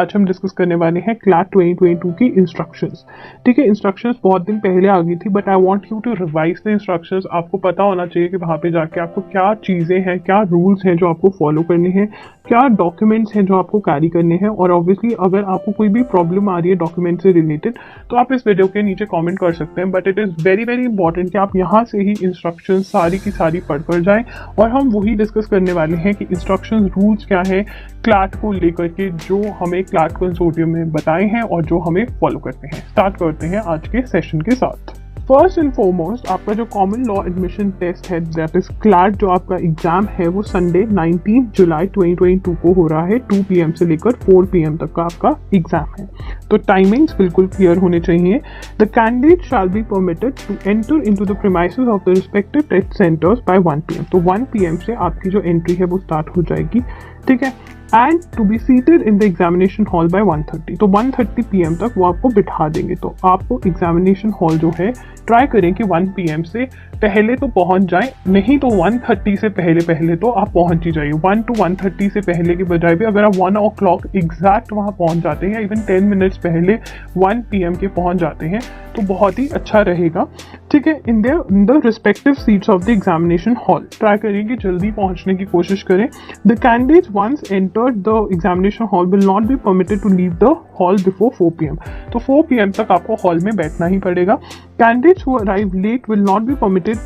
आज हम डिस्कस करने वाले हैं क्लैट 2022 की इंस्ट्रक्शंस। ठीक है, इंस्ट्रक्शंस बहुत दिन पहले आ गई थी, but I want you to revise the instructions. आपको पता होना चाहिए कि वहाँ पे जाके आपको क्या चीज़ें हैं, क्या रूल्स हैं जो आपको फॉलो करने हैं, क्या डॉक्यूमेंट्स हैं जो आपको कैरी करने हैं। और ऑब्वियसली अगर आपको कोई भी प्रॉब्लम आ रही है डॉक्यूमेंट से रिलेटेड, तो आप इस वीडियो के नीचे कॉमेंट कर सकते हैं। But it is very very important कि आप यहाँ से ही इंस्ट्रक्शन सारी की सारी पढ़ कर जाएं। और हम वही डिस्कस करने वाले हैं कि इंस्ट्रक्शन रूल्स क्या है क्लैट को लेकर के, जो हमें क्लैट कंसोर्टियम में बताए हैं और जो हमें फॉलो करते हैं। स्टार्ट करते हैं आज के सेशन के साथ। फर्स्ट एंड फॉरमोस्ट, आपका जो कॉमन लॉ एडमिशन टेस्ट है दैट इज क्लैट, जो आपका एग्जाम है वो संडे 19 जुलाई 2022 को हो रहा है। 2 PM से लेकर 4 PM तक का आपका एग्जाम है। तो टाइमिंग्स बिल्कुल क्लियर होने चाहिए। The candidate shall be permitted to enter into the premises of the respective test centres by 1 PM। तो 1 PM से आपकी जो एंट्री है वो स्टार्ट हो जाएगी। ठीक है, and to be seated in the examination hall by 1:30। तो 1:30 PM तक वो आपको बिठा देंगे। तो आपको एग्जामिनेशन हॉल जो है ट्राई करें कि 1 PM से पहले तो पहुंच जाएं, नहीं तो 1:30 से पहले तो आप पहुंच ही जाइए। 1 to 1:30 से पहले की बजाय भी अगर आप 1 o'clock एग्जैक्ट वहां पहुंच जाते हैं, इवन 10 मिनट्स पहले 1 PM के पहुंच जाते हैं, तो बहुत ही अच्छा रहेगा। ठीक है, in the respective seats of the examination hall try करें कि जल्दी पहुंचने की कोशिश करें। The candidate once entered the examination hall will not be permitted to leave the hall before 4 PM। तो 4 PM तक आपको हॉल में बैठना ही पड़ेगा। Candidates who arrive late will not be permitted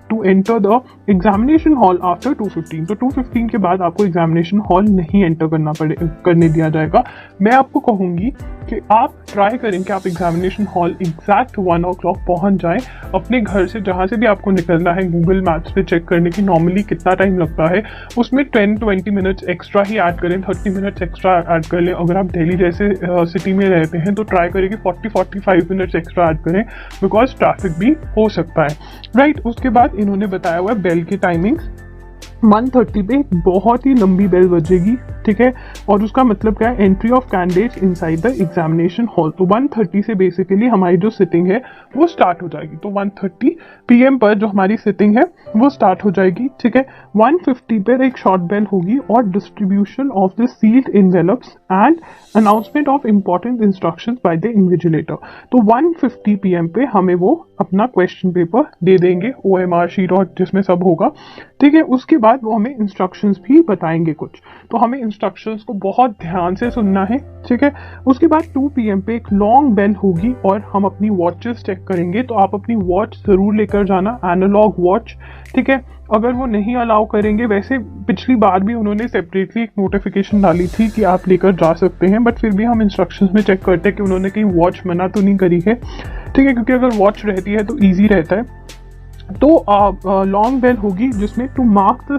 to enter the examination hall after 2:15। तो 2:15 के बाद आपको एग्जामिनेशन हॉल नहीं एंटर करने दिया जाएगा। मैं आपको कहूँगी कि आप ट्राई करें कि आप एग्जामिनेशन हॉल एग्जैक्ट 1 o'clock पहुँच जाएं। अपने घर से जहाँ से भी आपको निकलना है गूगल मैप्स पे चेक करने की नॉर्मली कितना टाइम लगता है, उसमें 10-20 मिनट्स एक्स्ट्रा ही ऐड करें, 30 मिनट्स एक्स्ट्रा ऐड कर लें। अगर आप दिल्ली जैसे सिटी में रहते हैं तो ट्राई करें कि 40-45 मिनट्स एक्स्ट्रा ऐड करें, बिकॉज ट्रैफिक भी हो सकता है। राइट, उसके बाद इन्होंने बताया हुआ है बेल की टाइमिंग्स। 1:30 पे बहुत ही लंबी बेल बजेगी। ठीक है, और उसका मतलब क्या है, entry of candidates inside the examination hall. तो 1:30 से बेसिकली हमारी जो सिटिंग है वो स्टार्ट हो जाएगी। तो 1:30 PM पर जो हमारी सिटिंग है वो स्टार्ट हो जाएगी। ठीक है, 1:50 पर एक शॉर्ट बेल होगी और distribution of the sealed envelopes and announcement of important instructions by the invigilator. तो 1:50 PM पे हमें वो अपना क्वेश्चन पेपर दे देंगे, OMR शीट और जिसमें सब होगा। ठीक है, उसके बाद वो हमें इंस्ट्रक्शंस भी बताएंगे कुछ, तो हमें इंस्ट्रक्शंस को बहुत ध्यान से सुनना है। ठीक है, उसके बाद 2 PM पे एक लॉन्ग बेल होगी और हम अपनी वॉचेस चेक करेंगे। तो आप अपनी वॉच जरूर लेकर जाना, एनालॉग वॉच। ठीक है, अगर वो नहीं अलाउ करेंगे, वैसे पिछली बार भी उन्होंने सेपरेटली एक नोटिफिकेशन डाली थी कि आप लेकर जा सकते हैं, बट फिर भी हम इंस्ट्रक्शंस में चेक करते हैं कि उन्होंने कहीं वॉच मना तो नहीं करी है। ठीक है, क्योंकि अगर वॉच रहती है तो ईजी रहता है। तो लॉन्ग बेल होगी जिसमें to mark the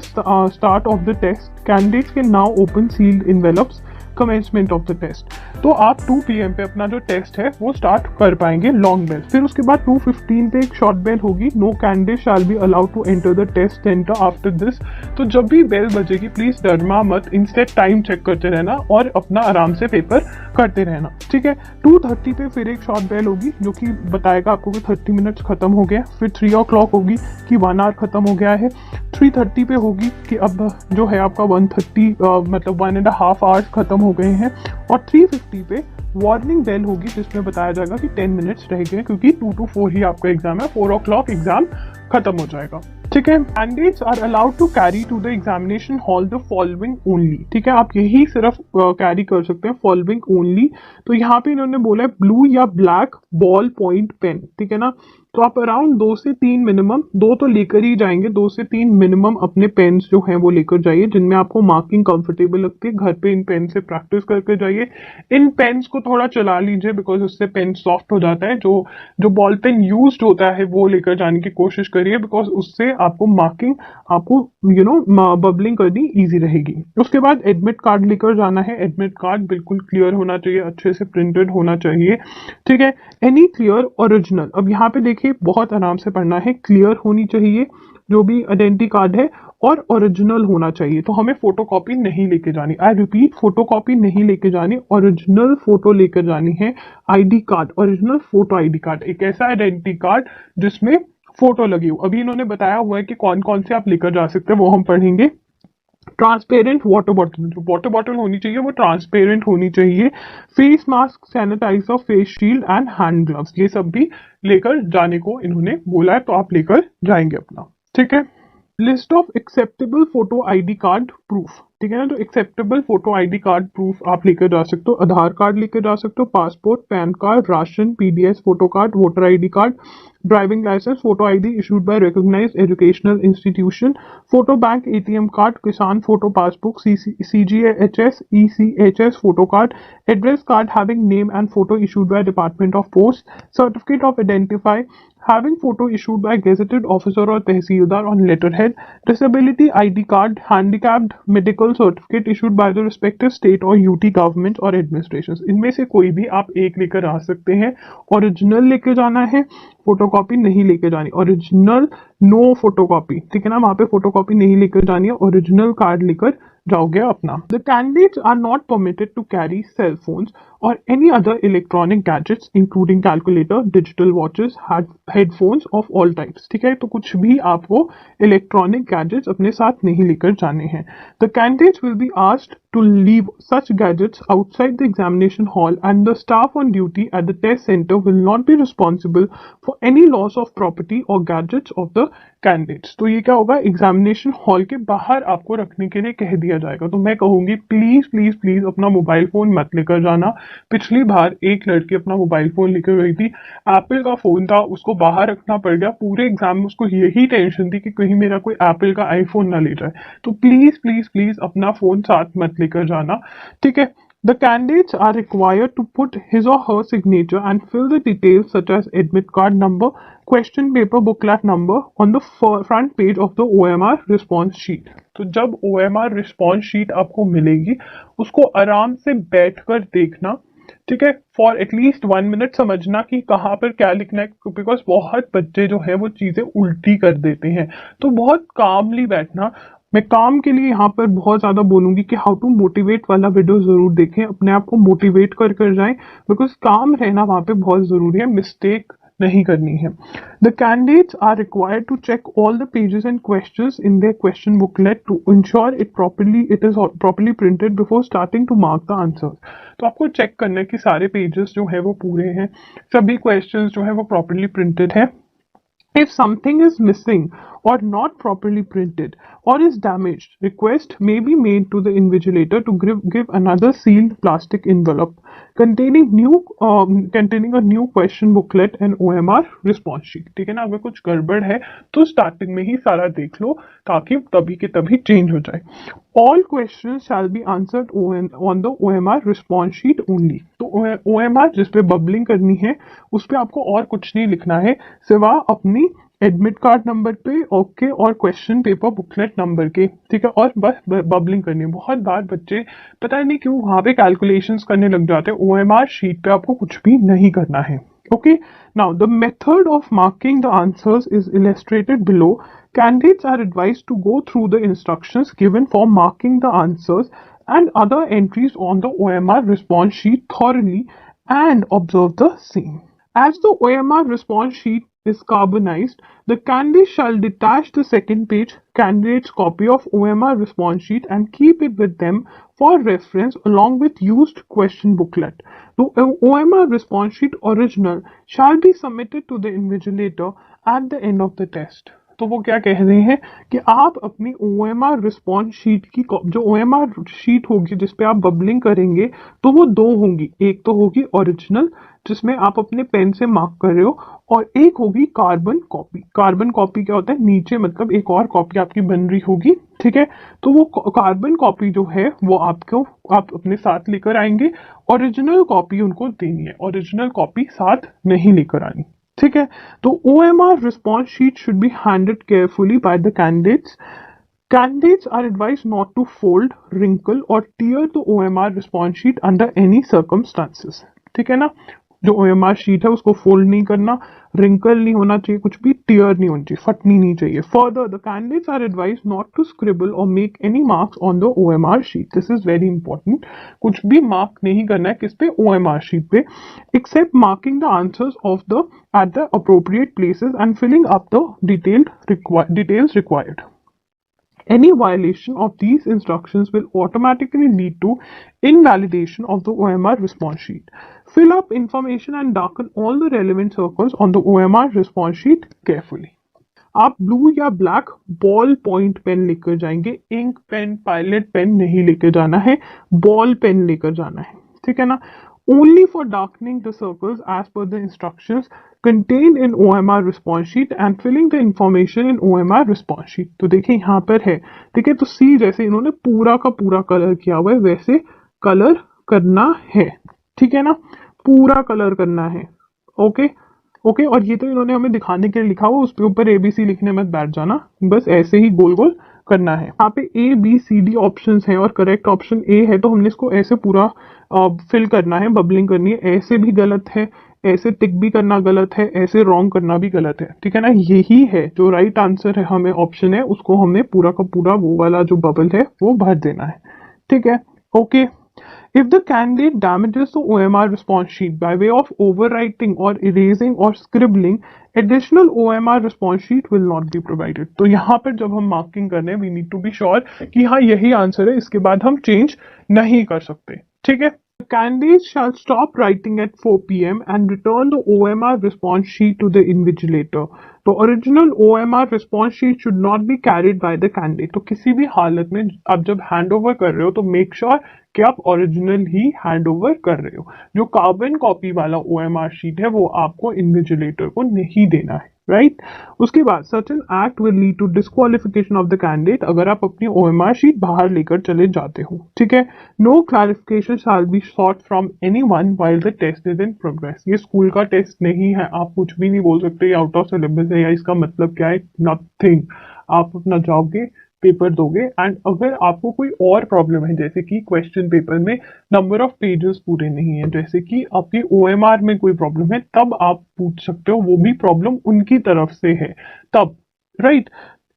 start of the test candidates can now open sealed envelopes commencement of the test. तो आप 2 PM पे अपना जो टेस्ट है वो स्टार्ट कर पाएंगे, लॉन्ग बेल। फिर उसके बाद 2:15 पे एक शॉर्ट बेल होगी, no candidate shall be allowed to enter the test centre after this. तो जब भी बेल बजेगी प्लीज डरमा मत, इंस्टेड टाइम चेक करते रहना और अपना आराम से पेपर करते रहना। ठीक है, 2:30 पे फिर एक शॉर्ट बेल होगी जो कि बताएगा आपको कि 30 मिनट्स खत्म हो गया। फिर 3 o'clock होगी कि 1 hour खत्म हो गया है। 3:30 पे होगी कि अब जो है आपका 1:30 मतलब 1.5 hours खत्म हो गए हैं। और 3:50 पे वार्निंग बेल होगी जिसमें बताया जाएगा कि 10 मिनट्स रह गए, क्योंकि 2 to 4 ही आपका एग्जाम है। 4 o'clock एग्जाम खत्म हो जाएगा। ठीक है, candidates are allowed to carry to the examination hall the following only. ठीक है, आप यही सिर्फ कैरी कर सकते हैं, फॉलोइंग ओनली। तो यहाँ पे इन्होंने बोला है ब्लू या ब्लैक बॉल पॉइंट पेन। ठीक है ना, तो आप अराउंड 2 से 3 मिनिमम, 2 तो लेकर ही जाएंगे, 2 से 3 मिनिमम अपने पेन्स जो हैं वो लेकर जाइए जिनमें आपको मार्किंग कंफर्टेबल लगती है। घर पे इन पेन से प्रैक्टिस करके जाइए। इन पेन्स को थोड़ा चला लीजिए बिकॉज उससे पेन सॉफ्ट हो जाता है। जो बॉल पेन यूज्ड होता है वो लेकर जाने की कोशिश करिए, बिकॉज उससे आपको मार्किंग, आपको बबलिंग करनी ईजी रहेगी। उसके बाद एडमिट कार्ड लेकर जाना है। एडमिट कार्ड बिल्कुल क्लियर होना चाहिए, अच्छे से प्रिंटेड होना चाहिए। ठीक है, एनी क्लियर ओरिजिनल। अब यहाँ पे देखिए बहुत आराम से पढ़ना है, क्लियर होनी चाहिए जो भी आइडेंटिटी कार्ड है और ओरिजिनल होना चाहिए। तो हमें फोटोकॉपी नहीं लेके जानी, आई रिपीट फोटोकॉपी नहीं लेके जानी, ओरिजिनल फोटो लेकर जानी है। ID card, original photo ID card, एक ऐसा आइडेंटिटी कार्ड जिसमें फोटो लगी हो। अभी इन्होंने बताया हुआ है कि कौन कौन से आप लेकर जा सकते हैं, वो हम पढ़ेंगे। ट्रांसपेरेंट वाटर बॉटल, जो वाटर बॉटल होनी चाहिए वो ट्रांसपेरेंट होनी चाहिए। Face mask, sanitiser, face shield and hand gloves, ये सब भी लेकर जाने को इन्होंने बोला है, तो आप लेकर जाएंगे अपना। ठीक है। List of acceptable photo ID card proof, ठीक है ना। तो acceptable photo ID card proof आप लेकर जा सकते हो, आधार कार्ड लेकर जा सकते हो, passport, PAN card, ration, PDS photo card, voter ID card, driving licence, photo ID issued by recognised educational institution, photo bank, ATM card, Kisan photo passbook, CGHS, ECHS photo card, address card having name and photo issued by department of post, certificate of identify having photo issued by gazetted officer or tehsildar on letterhead, disability ID card, handicapped medical certificate issued by the respective state or UT government or administrations। इनमें से कोई भी आप एक लेकर आ सकते हैं। Original लेके जाना है, फोटोकॉपी नहीं लेके जानी। ओरिजिनल नो फोटोकॉपी, ठीक है ना, वहां पे फोटोकॉपी नहीं लेकर जानी है, ओरिजिनल कार्ड लेकर जाओगे अपना। The candidates are not permitted to carry cell phones or any other electronic gadgets including calculator, digital watches, headphones of all types, ठीक है। तो कुछ भी आपको इलेक्ट्रॉनिक गैजेट्स अपने साथ नहीं लेकर जाने हैं। The candidates will be asked to leave such gadgets outside the examination hall and the staff on duty at the test center will not be responsible for any loss of property or gadgets of the candidates. तो ये क्या होगा, examination hall के बाहर आपको रखने के लिए कह दिया जाएगा। तो मैं कहूंगी प्लीज प्लीज प्लीज अपना मोबाइल फोन मत लेकर जाना। पिछली बार एक लड़की अपना मोबाइल फोन लेकर गई थी, एप्पल का फोन था, उसको बाहर रखना पड़ गया। पूरे एग्जाम में उसको यही टेंशन थी कि कहीं मेरा कोई एप्पल का आईफोन ना ले जाए। तो प्लीज प्लीज प्लीज अपना फोन साथ मत लेकर जाना, ठीक है। The candidates are required to put his or her signature and fill the details such as admit card number, question paper booklet number on the front page of the OMR response sheet। तो जब OMR response sheet आपको मिलेगी, उसको आराम से बैठकर देखना, ठीक है। फॉर एटलीस्ट 1 मिनट समझना कि कहाँ पर क्या लिखना है, बिकॉज बहुत बच्चे जो है वो चीजें उल्टी कर देते हैं। तो बहुत कामली बैठना। मैं काम के लिए यहाँ पर बहुत ज्यादा बोलूंगी कि हाउ टू मोटिवेट वाला वीडियो जरूर देखें, अपने आप को मोटिवेट कर जाएं, बिकॉज काम रहना वहां पे बहुत जरूरी है, मिस्टेक नहीं करनी है। The candidates are required to check all the pages and questions in their question booklet to ensure it is properly printed before starting to mark the answers. तो आपको चेक करना है कि सारे पेजेस जो है वो पूरे हैं, सभी क्वेश्चंस जो है वो प्रॉपर्ली प्रिंटेड है। If something is missing or not properly printed or is damaged, request may be made to the invigilator to give another sealed plastic envelope containing a new question booklet and OMR response sheet। ठीक है ना, अगर कुछ गड़बड़ है तो starting में ही सारा देख लो ताकि तभी के तभी चेंज हो जाए। All questions shall be answered on the OMR response sheet only। तो OMR जिस पे बबलिंग करनी है उस पे आपको और कुछ नहीं लिखना है सिवा अपनी एडमिट कार्ड नंबर पे ओके और क्वेश्चन पेपर बुकलेट नंबर के, ठीक है। और बस बबलिंग करनी है। बहुत बार बच्चे पता नहीं क्यों वहां पे कैलकुलेशंस करने लग जाते हैं। OMR शीट पे आपको कुछ भी नहीं करना है, okay। Now the method of marking the answers is illustrated below। Candidates are advised to go through the instructions given for marking the answers and other entries on the OMR response sheet thoroughly and observe the same। As the OMR response sheet is carbonized, the candidate shall detach the second page candidate's copy of OMR response sheet and keep it with them for reference along with used question booklet। The OMR response sheet original shall be submitted to the invigilator at the end of the test। तो वो क्या कह रहे हैं कि आप अपनी OMR response sheet की जो OMR शीट होगी जिसपे आप बबलिंग करेंगे तो वो दो होंगी। एक तो होगी ओरिजिनल जिसमें आप अपने पेन से मार्क कर रहे हो, और एक होगी कार्बन कॉपी। कार्बन कॉपी क्या होता है, नीचे मतलब एक और कॉपी आपकी बन रही होगी, ठीक है। तो वो कार्बन कॉपी जो है वो आप अपने साथ लेकर आएंगे, ओरिजिनल कॉपी उनको देनी है, ओरिजिनल कॉपी साथ नहीं लेकर आनी, ठीक है। तो OMR response sheet should be handled carefully by the candidates। Candidates are advised not to fold, wrinkle or tear the OMR response sheet under any circumstances। ठीक है ना, जो OMR शीट है उसको फोल्ड नहीं करना, रिंकल नहीं होना चाहिए, कुछ भी टीयर नहीं होनी चाहिए, फटनी नहीं चाहिए। Further the candidates are advised not to scribble or make any marks on the OMR sheet. This is very important. कुछ भी मार्क नहीं करना है किस पे, OMR शीट पे, except marking the answers of the at the appropriate places and filling up the details required. Any violation of these instructions will automatically lead to invalidation of the OMR response sheet. Fill up information and darken all the relevant circles on the OMR response sheet carefully. आप blue या black ball point pen लेकर जाएंगे, ink pen, pilot pen नहीं लेकर जाना है, ball pen लेकर जाना है, ठीक है ना। Only for darkening the circles as per the instructions contained in OMR response sheet and filling the information in OMR response sheet. तो देखिए यहाँ पर है, ठीक है, तो सी जैसे इन्होंने पूरा का पूरा कलर किया हुआ है वैसे कलर करना है, ठीक है ना, पूरा कलर करना है। ओके ओके, और ये तो इन्होंने हमें दिखाने के लिए लिखा हुआ, उसके ऊपर ABC लिखने मत बैठ जाना, बस ऐसे ही गोल गोल करना है। यहाँ पे ABCD ऑप्शंस हैं और करेक्ट ऑप्शन A है, तो हमने इसको ऐसे पूरा फिल करना है, बबलिंग करनी है। ऐसे भी गलत है, ऐसे टिक भी करना गलत है, ऐसे रॉन्ग करना भी गलत है, ठीक है ना। यही है जो राइट आंसर है, हमें ऑप्शन है उसको हमें पूरा का पूरा वो वाला जो बबल है वो भर देना है, ठीक है। Okay, if the candidate damages the OMR response sheet by way of overwriting or erasing or scribbling, additional OMR response sheet will not be provided. तो यहाँ पर जब हम मार्किंग कर रहे हैं, we need to be sure कि हाँ यही आंसर है, इसके बाद हम चेंज नहीं कर सकते, ठीक है। The candidate shall stop writing at 4 p.m. and return the OMR response sheet to the invigilator. तो original OMR response sheet should not be carried by the candidate. तो किसी भी हालत में आप जब हैंड ओवर कर रहे हो तो मेक श्योर कि आप ओरिजिनल ही हैंड ओवर कर रहे हो। जो कार्बन कॉपी वाला OMR शीट है वो आपको इन्विजिलेटर को नहीं देना है, राइट। उसके बाद certain act will lead to disqualification of the candidate अगर आप अपनी OMR शीट बाहर लेकर चले जाते हो, ठीक है। No clarification shall be sought from anyone while the test is in progress. ये स्कूल का टेस्ट नहीं है, आप कुछ भी नहीं बोल सकते आउट ऑफ सिलेबस है या इसका मतलब क्या है, नथिंग। आप अपना जाओगे, पेपर दोगे, एंड अगर आपको कोई और प्रॉब्लम है जैसे कि क्वेश्चन पेपर में नंबर ऑफ पेजेस पूरे नहीं है, जैसे कि आपकी OMR में कोई प्रॉब्लम है, तब आप पूछ सकते हो, वो भी प्रॉब्लम उनकी तरफ से है तब, right.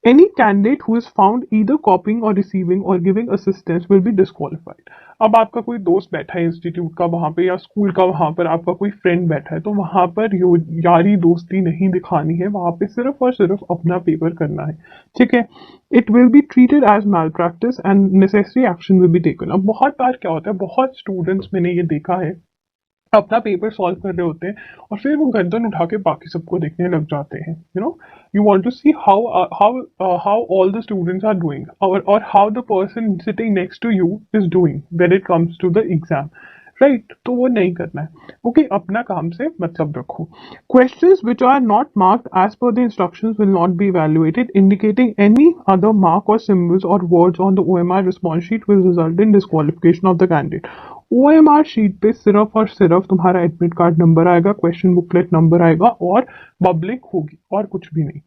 Any candidate who is found either copying or receiving or giving assistance will be disqualified. अब आपका कोई दोस्त बैठा है इंस्टीट्यूट का वहां पे या स्कूल का, वहां पर आपका कोई फ्रेंड बैठा है, तो वहां पर यारी दोस्ती नहीं दिखानी है, वहां पे सिर्फ और सिर्फ अपना पेपर करना है, ठीक है। It will be treated as malpractice and necessary action will be taken. अब बहुत बार क्या होता है, बहुत स्टूडेंट्स मैंने ये देखा है अपना पेपर सॉल्व कर रहे होते हैं और फिर वो गर्दन उठा के बाकी सबको देखने लग जाते हैं, you know, you want to see how all the students are doing or how the person sitting next to you is doing when it comes to the exam, right. तो वो नहीं करना है, ओके। अपना काम से मतलब रखो। Questions which are not marked as per the instructions will not be evaluated, indicating any other mark or symbols or words on the OMR response sheet will result in disqualification of the candidate. OMR sheet पे सिर्फ और सिर्फ तुम्हारा admit card number आएगा, question booklet number आएगा और public होगी, और कुछ भी नहीं।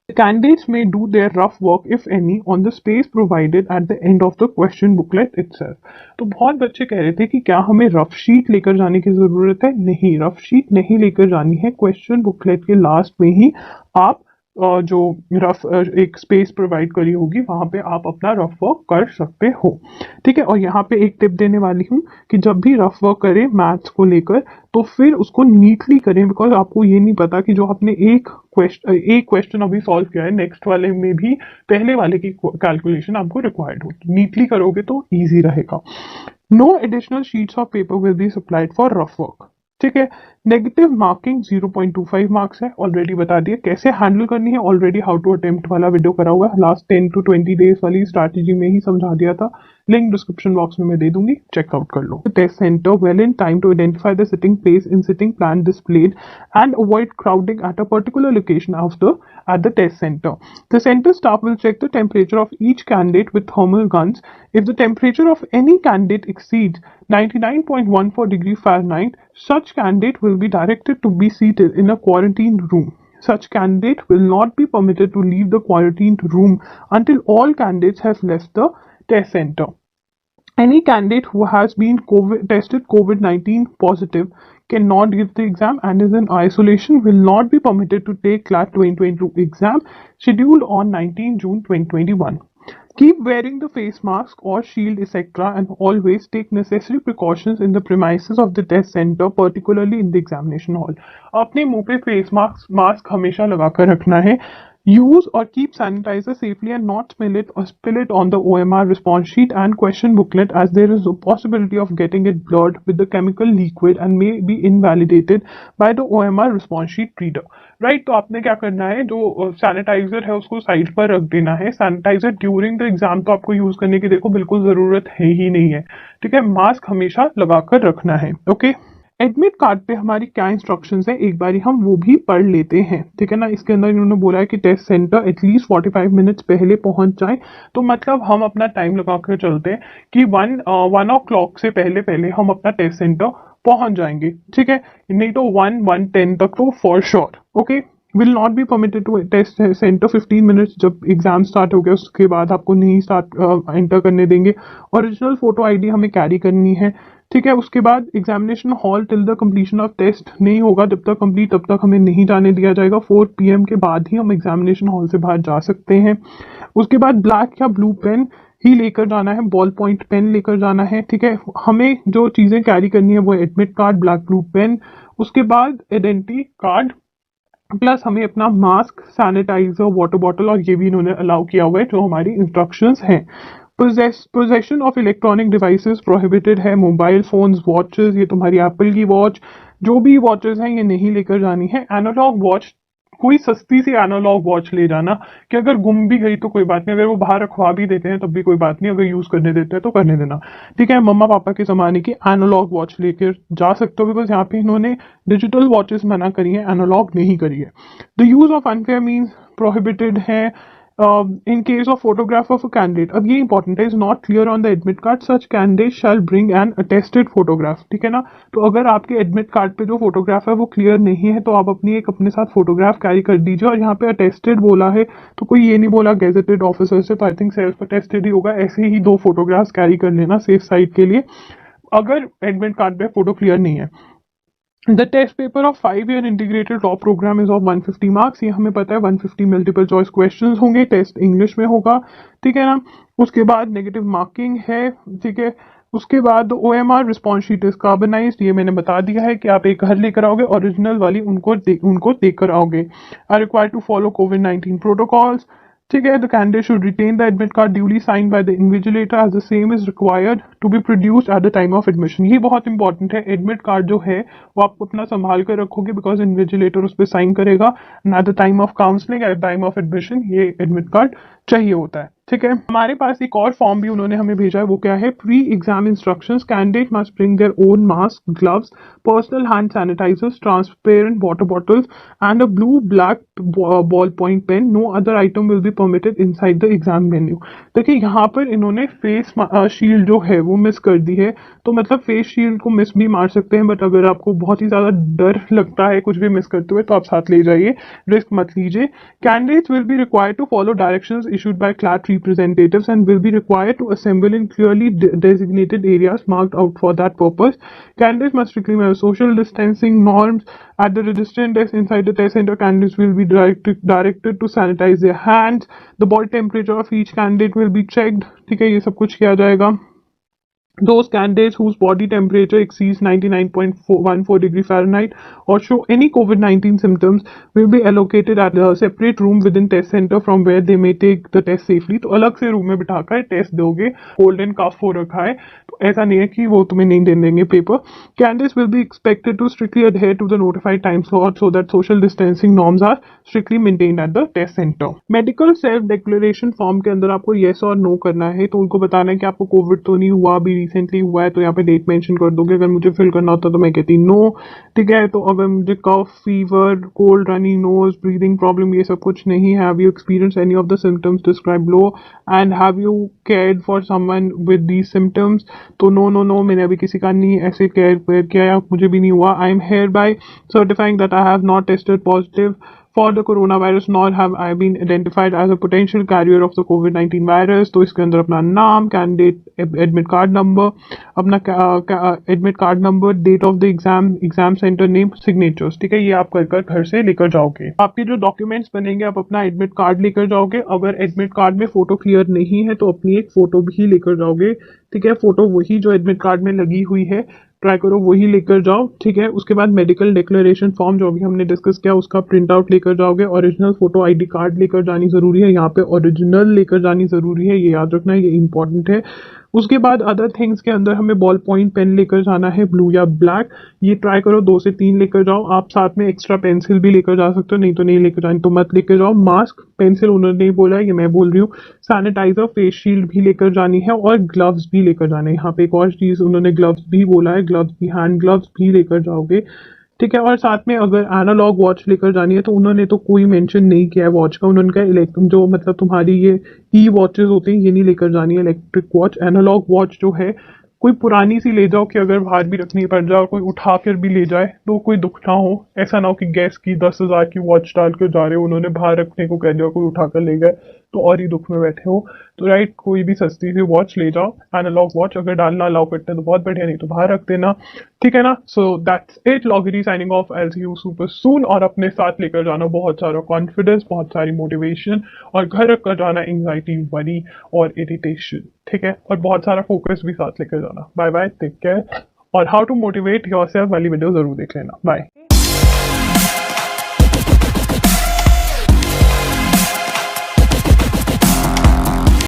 The candidates may do their rough work, if any, on the space provided at the end of the question booklet itself. तो बहुत बच्चे कह रहे थे कि क्या हमें रफ शीट लेकर जाने की जरूरत है? नहीं, रफ शीट नहीं लेकर जानी है। क्वेश्चन बुकलेट के लास्ट में ही आप जो रफ एक स्पेस प्रोवाइड करी होगी वहां पे आप अपना रफ वर्क कर सकते हो, ठीक है। और यहाँ पे एक टिप देने वाली हूँ कि जब भी रफ वर्क करें मैथ्स को लेकर तो फिर उसको नीटली करें, बिकॉज आपको ये नहीं पता कि जो आपने एक क्वेश्चन अभी सॉल्व किया है नेक्स्ट वाले में भी पहले वाले की कैलकुलेशन आपको रिक्वायर्ड होगी। नीटली करोगे तो ईजी रहेगा। No additional sheets of paper will be supplied for rough work, ठीक है। नेगेटिव मार्किंग 0.25 मार्क्स है, ऑलरेडी बता दिया कैसे हैंडल करनी है, ऑलरेडी हाउ टू अटेम्प्ट वाला वीडियो करा हुआ है, लास्ट 10 to 20 डेज वाली स्ट्रैटेजी में ही समझा दिया था, लिंक डिस्क्रिप्शन बॉक्स में मैं दे दूंगी, चेकआउट कर लो। Test centre well in time to identify the seating place in seating plan displayed and avoid crowding at a particular location at the test center. The center staff will check the temperature of each candidate with thermal guns. If the temperature of any candidate exceeds 99.14 degree Fahrenheit, such candidate will be directed to be seated in a quarantine room. Such candidate will not be permitted to leave the quarantined room until all candidates have left the test center. Any candidate who has been tested COVID-19 positive cannot give the exam and is in isolation will not be permitted to take CLAT 2022 exam scheduled on 19 June 2021. Keep wearing the face mask or shield etc. and always take necessary precautions in the premises of the test center, particularly in the examination hall. अपने मुंह पे face mask हमेशा लगा कर रखना है, Use or keep sanitizer safely and not smell it or spill it on the OMR response sheet and question booklet, as there is a possibility of getting it blurred with the chemical liquid and may be invalidated by the OMR response sheet reader. Right, तो आपने क्या करना है, जो sanitiser है उसको side पर रख देना है। सैनिटाइजर ड्यूरिंग द एग्जाम तो आपको यूज करने की देखो बिल्कुल जरूरत है ही नहीं है, ठीक है। मास्क हमेशा लगाकर रखना है, ओके। एडमिट कार्ड पे हमारी क्या इंस्ट्रक्शंस है, एक बारी हम वो भी पढ़ लेते हैं, ठीक है ना। इसके अंदर इन्होंने बोला है कि टेस्ट सेंटर एटलीस्ट 45 मिनट्स पहले पहुंच जाए, तो मतलब हम अपना टाइम लगा कर चलते हैं कि 1 से पहले पहले हम अपना टेस्ट सेंटर पहुंच जाएंगे, ठीक है। नहीं तो 1:10 तक तो for sure, okay. Will not be permitted to test centre 15 minutes, जब एग्जाम स्टार्ट हो गया उसके बाद आपको नहीं स्टार्ट एंटर करने देंगे। ओरिजिनल फोटो आईडी हमें कैरी करनी है, ठीक है। उसके बाद examination hall till the completion of test नहीं होगा, जब तक कंप्लीट तब तक हमें नहीं जाने दिया जाएगा। 4 PM के बाद ही हम एग्जामिनेशन हॉल से बाहर जा सकते हैं। उसके बाद ब्लैक या ब्लू पेन ही लेकर जाना है, बॉल पॉइंट पेन लेकर जाना है, ठीक है। हमें जो चीजें कैरी करनी है वो admit card, black blue pen, उसके बाद आइडेंटिटी कार्ड, प्लस हमें अपना मास्क, सैनिटाइजर, वाटर बॉटल, और ये भी इन्होंने अलाउ किया हुआ है जो हमारी इंस्ट्रक्शंस हैं। Possession of electronic devices prohibited है, मोबाइल फोन्स, वॉचेस, ये तुम्हारी एप्पल की वॉच, जो भी वॉचेस हैं ये नहीं लेकर जानी है। एनालॉग वॉच, कोई सस्ती सी एनालॉग वॉच ले जाना कि अगर गुम भी गई तो कोई बात नहीं, अगर वो बाहर रखवा भी देते हैं तब भी कोई बात नहीं, अगर यूज करने देते हैं तो करने देना, ठीक है। मम्मा पापा के जमाने की एनालॉग वॉच लेकर जा सकते हो, बिकॉज यहाँ पे इन्होंने डिजिटल वॉचेस मना करी है, एनालॉग नहीं करी है। The use of unfair means prohibited है in case of photograph of a candidate। अब ये इंपॉर्टेंट है, is not clear on the admit card, such candidate shell bring an attested photograph, ठीक है ना। तो अगर आपके एडमिट कार्ड पे जो फोटोग्राफ है वो क्लियर नहीं है तो आप अपनी एक अपने साथ फोटोग्राफ कैरी कर दीजिए। और यहाँ पे अटेस्टेड बोला है तो कोई ये नहीं बोला गेजेटेड ऑफिसर से, तो आई थिंक सेल्फ अटेस्टेड ही होगा। ऐसे ही 2 फोटोग्राफ्स कैरी कर लेना सेफ साइड के लिए, अगर एडमिट कार्ड पे फोटो क्लियर नहीं है। The test paper of 5-year integrated law programme is of 150 marks, ये हमें पता है 150 मल्टीपल चॉइस क्वेश्चंस होंगे, टेस्ट इंग्लिश में होगा, ठीक है ना। उसके बाद नेगेटिव मार्किंग है, ठीक है। उसके बाद OMR रिस्पॉन्स शीट इज कार्बनाइज्ड, ये मैंने बता दिया है कि आप एक घर लेकर आओगे, ओरिजिनल वाली उनको देकर आओगे। Are required to follow COVID-19 protocols, ठीक है। The candidate should retain the admit card duly signed by the invigilator as the same is required to be produced at the time of admission. ये बहुत important है, admit card जो है वो आप अपना संभाल कर रखोगे, बिकॉज इन्विजिलेटर उस पर साइन करेगा and eight the time of counselling, eight the time of admission ये एडमिट कार्ड चाहिए होता है, ठीक है। हमारे पास एक और फॉर्म भी उन्होंने हमें भेजा है, वो क्या है, pre exam instructions. Candidate must bring their own mask, gloves, personal hand sanitisers, transparent water bottles and a blue black ball point pen. No other item will be permitted inside the exam venue. देखिए यहाँ पर इन्होंने face shield जो है वो miss कर दी है, तो मतलब फेस शील्ड को मिस भी मार सकते हैं, बट अगर आपको बहुत ही ज्यादा डर लगता है कुछ भी मिस करते हुए तो आप साथ ले जाइए, रिस्क मत लीजिए। Candidates will be required to follow directions issued by CLAT representatives and will be required to assemble in clearly designated areas marked out for that purpose. Candidates must strictly follow social distancing norms at the registrant desk inside the test center. Candidates will be directed to sanitize their hands. The body temperature of each candidate will be checked. ठीक है, ये सब कुछ किया जाएगा। Those candidates whose body temperature exceeds 99.14 degree Fahrenheit or show any COVID-19 symptoms will be allocated at a separate room within test center from where they may take the test safely। तो अलग से room में बिठाकर test दोगे, cold and कफ हो रखा है तो ऐसा नहीं है कि वो तुम्हें नहीं दे देंगे paper. Candidates will be expected to strictly adhere to the notified time slot so that social distancing norms are strictly maintained at the test center। Medical self declaration form के अंदर आपको येस और नो करना है, तो उनको बताना है कि आपको कोविड तो नहीं हुआ, अभी रिसेंटली हुआ है, तो यहाँ पे डेट मेंशन कर दोगे। अगर मुझे फिल करना होता तो मैं कहती नो, ठीक है। तो अगर मुझे cough, fever, cold, runny nose, breathing problem, ये सब कुछ नहीं है। Have you experience any of the symptoms describe below and have you cared for someone with these symptoms, तो नो नो नो, मैंने अभी किसी का नहीं ऐसे केयर किया, मुझे भी नहीं हुआ। I am hereby certifying that I have not tested positive for the coronavirus nor have I been identified as a potential carrier of the COVID-19 virus। तो इसके अंदर अपना नाम, कैंडिडेट एडमिट कार्ड नंबर, अपना admit card number, date of the exam, exam centre name, signatures, ठीक है। ये आप कर घर से लेकर जाओगे। आपके जो डॉक्यूमेंट्स बनेंगे, आप अपना एडमिट कार्ड लेकर जाओगे। अगर एडमिट कार्ड में फोटो क्लियर नहीं है तो अपनी एक फोटो भी लेकर जाओगे, ठीक है। फोटो वही जो एडमिट कार्ड में लगी हुई है ट्राई करो वही लेकर जाओ, ठीक है। उसके बाद मेडिकल डिक्लेरेशन फॉर्म जो भी हमने डिस्कस किया उसका प्रिंट आउट लेकर जाओगे। ओरिजिनल फोटो आईडी कार्ड लेकर जानी ज़रूरी है, यहाँ पे ओरिजिनल लेकर जानी ज़रूरी है, ये याद रखना, ये इंपॉर्टेंट है। उसके बाद अदर थिंग्स के अंदर हमें बॉल पॉइंट पेन लेकर जाना है, ब्लू या ब्लैक। ये ट्राई करो 2 से 3 लेकर जाओ। आप साथ में एक्स्ट्रा पेंसिल भी लेकर जा सकते हो, नहीं तो नहीं लेकर जानी तो मत लेकर जाओ। मास्क, पेंसिल उन्होंने नहीं बोला है, ये मैं बोल रही हूँ। सैनिटाइजर, फेस शील्ड भी लेकर जानी है और ग्लव्स भी लेकर जाने हैं। यहाँ पे एक और चीज़ उन्होंने ग्लव्स भी बोला है, ग्लव्स भी, हैंड ग्लव्स भी लेकर जाओगे, ठीक है। और साथ में अगर एनालॉग वॉच लेकर जानी है तो उन्होंने तो कोई मेंशन नहीं किया है वॉच का। उन्होंने कहा जो मतलब तुम्हारी ये ई वॉचेस होती हैं ये नहीं लेकर जानी है, इलेक्ट्रिक वॉच। एनालॉग वॉच जो है कोई पुरानी सी ले जाओ कि अगर बाहर भी रखनी पड़ जाए और कोई उठा कर भी ले जाए तो कोई दुख ना हो। ऐसा ना हो कि गैस की 10,000 की वॉच डाल कर जा रहे हो, उन्होंने बाहर रखने को कह दिया, कोई उठा कर ले गए तो और ही दुख में बैठे हो। तो राइट, कोई भी सस्ती सी वॉच ले जाओ, एनालॉग वॉच। अगर डालना अलाउ करते हैं तो बहुत बढ़िया, नहीं तो बाहर रख देना, ठीक है ना। सो दैट्स इट, लॉगरी signing off, I see you super soon. और अपने साथ लेकर जाना बहुत सारा कॉन्फिडेंस, बहुत सारी मोटिवेशन, और घर रख कर जाना एंग्जाइटी, वरी और इरिटेशन, ठीक है। और बहुत सारा फोकस भी साथ लेकर जाना। Bye bye, take care. और how to motivate yourself वाली वीडियो जरूर देख लेना। बाय।